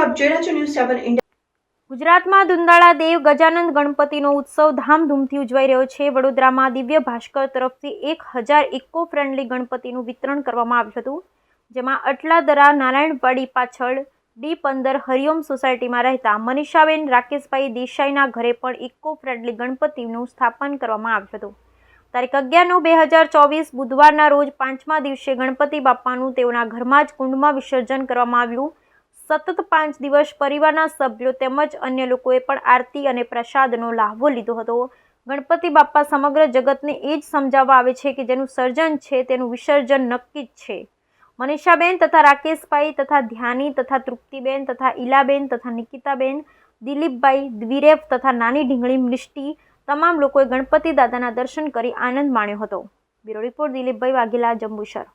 આપ જોઈ રહ્યા છો ન્યૂઝ 7 ઇન્ડિયા। ગુજરાતમાં દુંદાળા દેવ ગજાનંદ ગણપતિનો ઉત્સવ ધામધૂમથી ઉજવાઈ રહ્યો છે। વડોદરામાં દિવ્ય ભાસ્કર તરફથી 1000 ઇકો ફ્રેન્ડલી ગણપતિનું વિતરણ કરવામાં આવ્યું હતું, જેમાં અટલાદરા નારાયણવાડી પાછળ D15 હરિઓમ સોસાયટીમાં રહેતા મનીષાબેન રાકેશભાઈ દેસાઈના ઘરે પણ ઇકો ફ્રેન્ડલી ગણપતિનું સ્થાપન કરવામાં આવ્યું હતું। તારીખ 11/9/2024 બુધવારના રોજ 5મા દિવસે ગણપતિ બાપાનું તેઓના ઘરમાં જ કુંડમાં વિસર્જન કરવામાં આવ્યું। સતત 5 દિવસ પરિવારના સભ્યો તેમજ અન્ય લોકોએ પણ આરતી અને પ્રસાદનો લાહવો લીધો હતો। ગણપતિ બાપા સમગ્ર જગતને એ જ સમજાવવા આવે છે કે જેનું સર્જન છે તેનું વિસર્જન નક્કી જ છે। મનીષાબેન તથા રાકેશભાઈ તથા ધ્યાની તથા તૃપ્તિબેન તથા ઈલાબેન તથા નિકિતાબેન, દિલીપભાઈ, વિરેફ તથા નાની ઢીંગળી મિષ્ટી તમામ લોકોએ ગણપતિ દાદાના દર્શન કરી આનંદ માણ્યો હતો। બ્યુરો રિપોર્ટ દિલીપભાઈ વાઘેલા, જંબુસર।